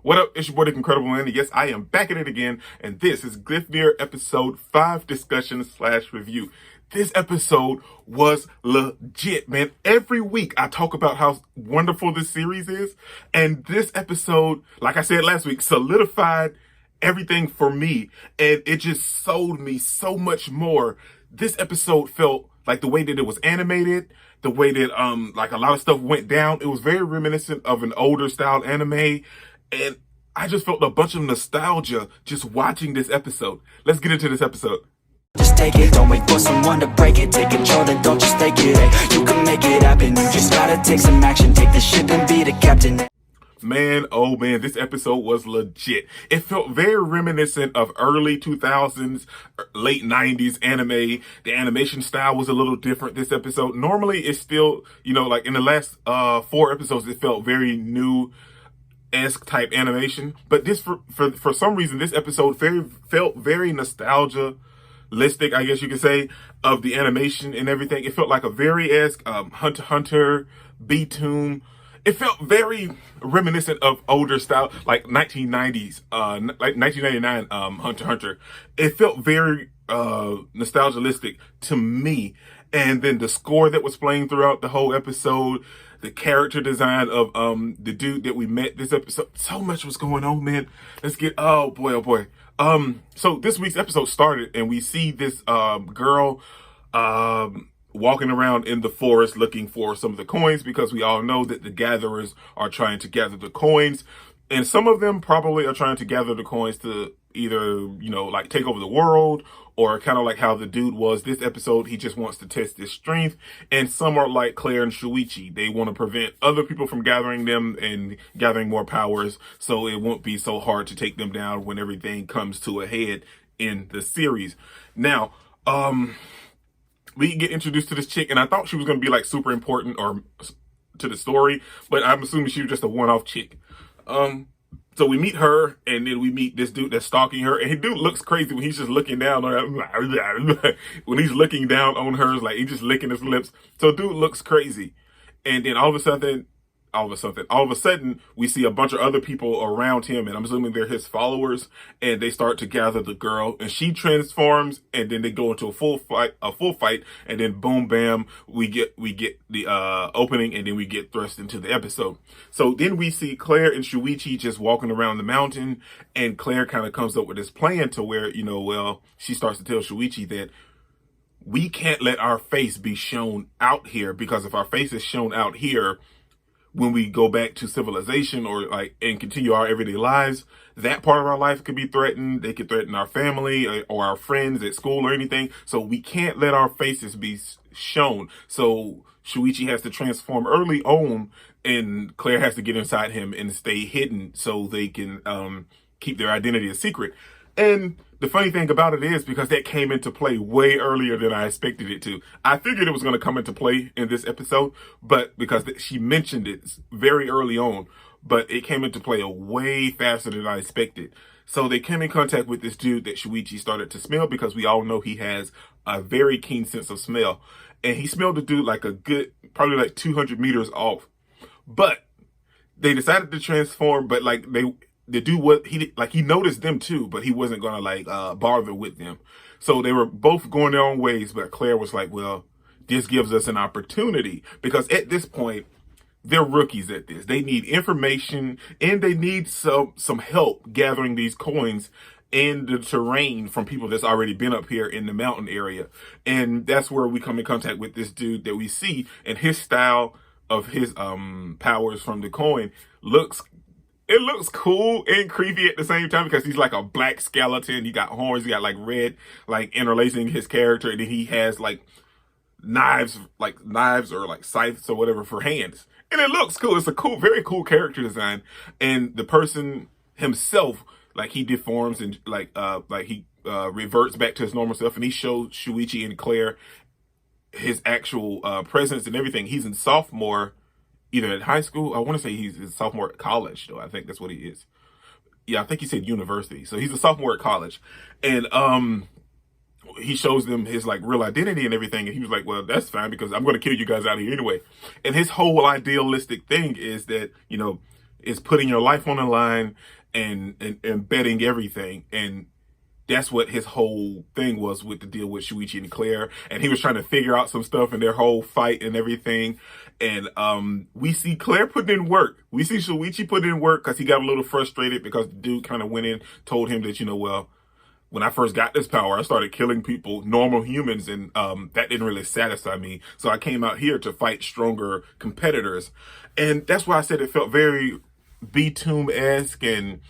What up? It's your boy, the Incredible Man. Yes, I am back at it again, and this is Gleipnir episode 5 discussion slash review. This episode was legit, man. Every week I talk about how wonderful this series is, and this episode, like I said last week, solidified everything for me, and it just sold me so much more. This episode felt like the way that it was animated, the way that like a lot of stuff went down. It was very reminiscent of an older style anime. And I just felt a bunch of nostalgia just watching this episode. Let's get into this episode. Just take it, don't wait for someone to break it. Take control, then don't just take it. Hey, you can make it happen, you just gotta take some action. Take the ship and be the captain. Man, oh man, this episode was legit. It felt very reminiscent of early 2000s, late 90s anime. The animation style was a little different this episode. Normally it's still, like in the last 4 episodes, it felt very new-esque type animation, but this for some reason this episode felt very nostalgia-listic, I guess you could say, of the animation and everything. It felt like a very esque Hunter x Hunter, B-Toon. It felt very reminiscent of older style, like 1990s, like 1999 Hunter x Hunter. It felt very nostalgia-listic to me. And then the score that was playing throughout the whole episode, the character design of the dude that we met this episode, so much was going on, man. Let's get, oh boy. So this week's episode started and we see this girl walking around in the forest looking for some of the coins, because we all know that the gatherers are trying to gather the coins. And some of them probably are trying to gather the coins to either, like take over the world, or kind of like how the dude was this episode. He just wants to test his strength. And some are like Claire and Shuichi. They want to prevent other people from gathering them and gathering more powers, so it won't be so hard to take them down when everything comes to a head in the series. Now, we get introduced to this chick, and I thought she was going to be like super important or to the story, but I'm assuming she was just a one-off chick. So we meet her, and then we meet this dude that's stalking her, and his dude looks crazy when he's just looking down on her. When he's looking down on her, like he's just licking his lips. So dude looks crazy. And then all of a sudden, we see a bunch of other people around him, and I'm assuming they're his followers, and they start to gather the girl, and she transforms, and then they go into a full fight, and then boom, bam, we get the opening, and then we get thrust into the episode. So then we see Claire and Shuichi just walking around the mountain, and Claire kind of comes up with this plan to where, she starts to tell Shuichi that we can't let our face be shown out here, because if our face is shown out here, when we go back to civilization or and continue our everyday lives, that part of our life could be threatened. They could threaten our family or our friends at school or anything. So we can't let our faces be shown. So Shuichi has to transform early on, and Claire has to get inside him and stay hidden so they can keep their identity a secret. And the funny thing about it is, because that came into play way earlier than I expected it to. I figured it was going to come into play in this episode, but because she mentioned it very early on, but it came into play way faster than I expected. So they came in contact with this dude that Shuichi started to smell, because we all know he has a very keen sense of smell. And he smelled the dude like a good, probably like 200 meters off. But they decided to transform, but the dude he noticed them too, but he wasn't gonna bother with them. So they were both going their own ways, but Claire was like, well, this gives us an opportunity, because at this point they're rookies at this. They need information, and they need some help gathering these coins in the terrain from people that's already been up here in the mountain area. And that's where we come in contact with this dude that we see, and his style of his powers from the coin looks cool and creepy at the same time, because he's like a black skeleton. He got horns, he got like red, like interlacing his character, and then he has like knives or like scythes or whatever for hands. And it looks cool. It's a cool, very cool character design. And the person himself, like he deforms and he reverts back to his normal self, and he shows Shuichi and Claire his actual presence and everything. He's in sophomore, either at high school. I want to say he's a sophomore at college, though. I think that's what he is. Yeah, I think he said university. So he's a sophomore at college. And he shows them his like real identity and everything. And he was like, well, that's fine, because I'm going to kill you guys out here anyway. And his whole idealistic thing is that, is putting your life on the line and betting everything. And that's what his whole thing was with the deal with Shuichi and Claire. And he was trying to figure out some stuff in their whole fight and everything. And we see Claire putting in work. We see Shuichi putting in work because he got a little frustrated because the dude kind of went in, told him that, well, when I first got this power, I started killing people, normal humans, and that didn't really satisfy me. So I came out here to fight stronger competitors. And that's why I said it felt very B-Tomb-esque, and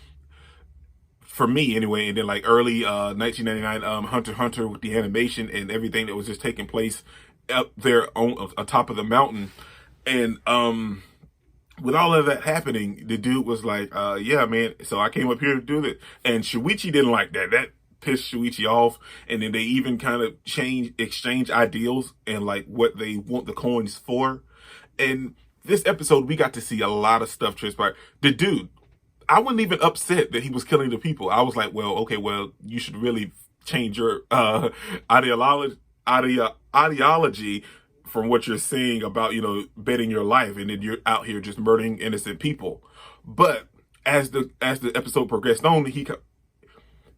for me anyway. And then like early 1999 Hunter x Hunter with the animation and everything that was just taking place up there on top of the mountain. And with all of that happening, the dude was like, yeah, man, so I came up here to do this. And Shuichi didn't like that. That pissed Shuichi off. And then they even kind of exchange ideals and like what they want the coins for. And this episode, we got to see a lot of stuff transpire. The dude, I wasn't even upset that he was killing the people. I was like, well, okay, well, you should really change your ideology from what you're saying about, betting your life, and then you're out here just murdering innocent people. But as the episode progressed on, he got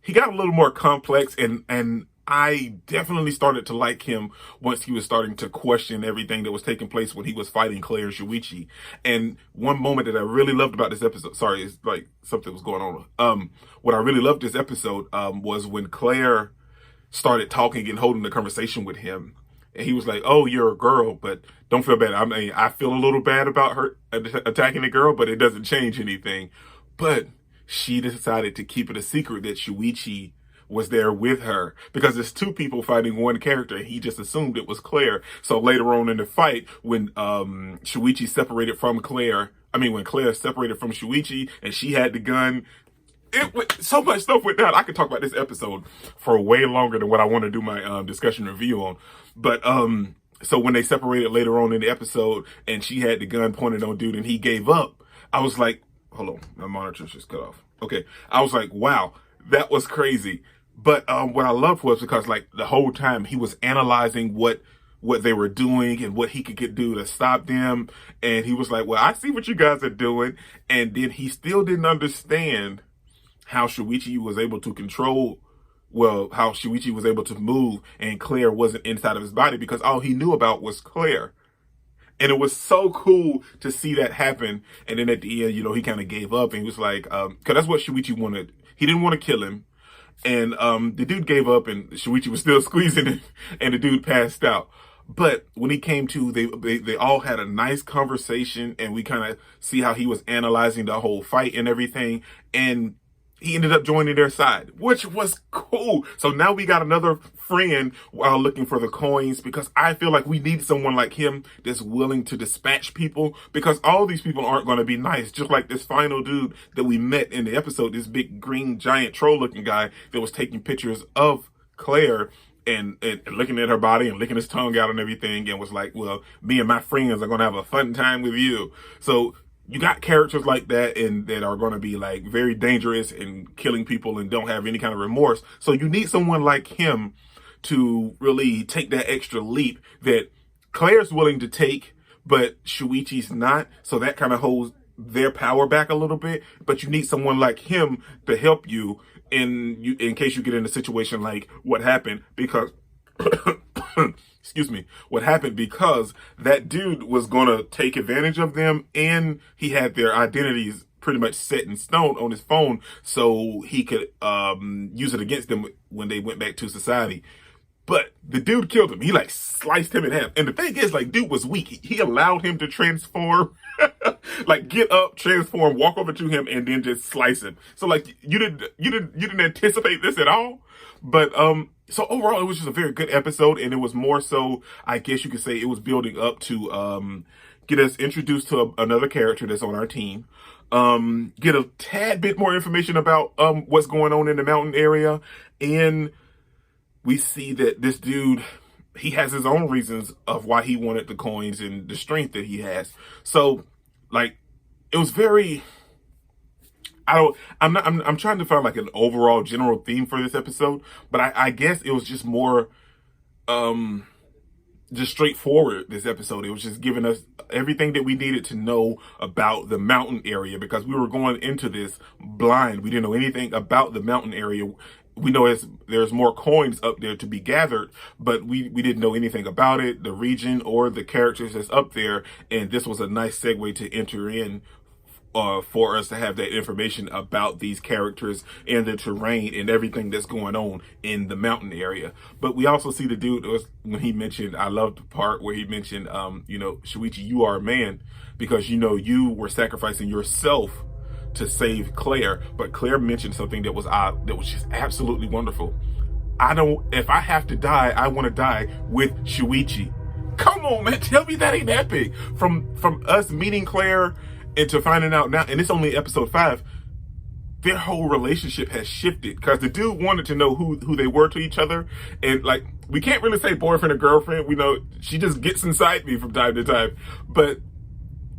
a little more complex, and I definitely started to like him once he was starting to question everything that was taking place when he was fighting Claire and Shuichi. And one moment that I really loved about this episode, sorry, it's like something was going on. What I really loved this episode was when Claire started talking and holding the conversation with him. And he was like, oh, you're a girl, but don't feel bad. I mean, I feel a little bad about her attacking the girl, but it doesn't change anything. But she decided to keep it a secret that Shuichi was there with her, because it's two people fighting one character. He just assumed it was Claire. So later on in the fight, when Shuichi separated from Claire, when Claire separated from Shuichi and she had the gun, so much stuff went down. I could talk about this episode for way longer than what I want to do my discussion review on. But so when they separated later on in the episode and she had the gun pointed on dude and he gave up, I was like, hold on, my monitor's just cut off. Okay. I was like, wow, that was crazy. But what I loved was because like the whole time he was analyzing what they were doing and what he could do to stop them. And he was like, well, I see what you guys are doing. And then he still didn't understand how Shuichi was able to how Shuichi was able to move and Claire wasn't inside of his body, because all he knew about was Claire. And it was so cool to see that happen. And then at the end, he kind of gave up and he was like, because that's what Shuichi wanted. He didn't want to kill him. And the dude gave up and Shuichi was still squeezing it and the dude passed out. But when he came to, they all had a nice conversation, and we kind of see how he was analyzing the whole fight and everything. And he ended up joining their side, which was cool. So now we got another friend while looking for the coins, because I feel like we need someone like him that's willing to dispatch people, because all these people aren't going to be nice. Just like this final dude that we met in the episode, this big green giant troll looking guy that was taking pictures of Claire and looking at her body and licking his tongue out and everything, and was like, well, me and my friends are going to have a fun time with you. So you got characters like that and that are going to be like very dangerous and killing people and don't have any kind of remorse. So you need someone like him to really take that extra leap that Claire's willing to take, but Shuichi's not. So that kind of holds their power back a little bit. But you need someone like him to help you in case you get in a situation like what happened, because excuse me, what happened because that dude was going to take advantage of them, and he had their identities pretty much set in stone on his phone so he could use it against them when they went back to society. But the dude killed him. He like sliced him in half. And the thing is, like, dude was weak. He allowed him to transform, like get up, transform, walk over to him, and then just slice him. So like you didn't anticipate this at all. But so overall, it was just a very good episode, and it was more so, I guess you could say, it was building up to get us introduced to another character that's on our team, get a tad bit more information about what's going on in the mountain area, and we see that this dude, he has his own reasons of why he wanted the coins and the strength that he has. So, like, it was very. I'm trying to find like an overall general theme for this episode, but I guess it was just more just straightforward this episode. It was just giving us everything that we needed to know about the mountain area, because we were going into this blind. We didn't know anything about the mountain area. We know there's more coins up there to be gathered, but we didn't know anything about it, the region, or the characters that's up there. And this was a nice segue to enter in for us to have that information about these characters and the terrain and everything that's going on in the mountain area. But we also see the dude when he mentioned, I love the part where he mentioned, Shuichi, you are a man, because you were sacrificing yourself to save Claire. But Claire mentioned something that was just absolutely wonderful. If I have to die, I want to die with Shuichi. Come on, man, tell me that ain't epic. From us meeting Claire and to finding out now, and it's only episode 5, their whole relationship has shifted, because the dude wanted to know who they were to each other. And like, we can't really say boyfriend or girlfriend. We know she just gets inside me from time to time, but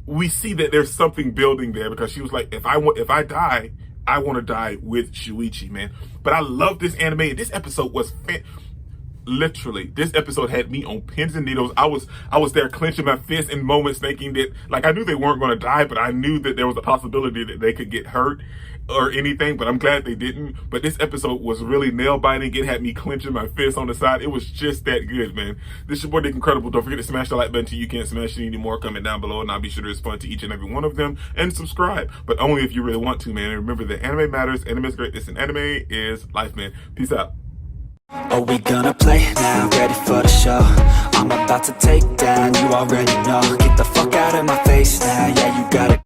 we see that there's something building there, because she was like, if I die, I want to die with Shuichi, man. But I love this anime. This episode was literally, this episode had me on pins and needles. I was there clenching my fist in moments, thinking that, like, I knew they weren't going to die, but I knew that there was a possibility that they could get hurt or anything, but I'm glad they didn't. But this episode was really nail biting. It had me clenching my fist on the side. It was just that good, man. This is your boy Dick Incredible. Don't forget to smash the like button till you can't smash it anymore. Comment down below, and I'll be sure to respond to each and every one of them, and subscribe, but only if you really want to, man. And remember that anime matters, anime is greatness, and anime is life, man. Peace out. Are we gonna play now? Ready for the show? I'm about to take down, you already know. Get the fuck out of my face now, yeah, you got it.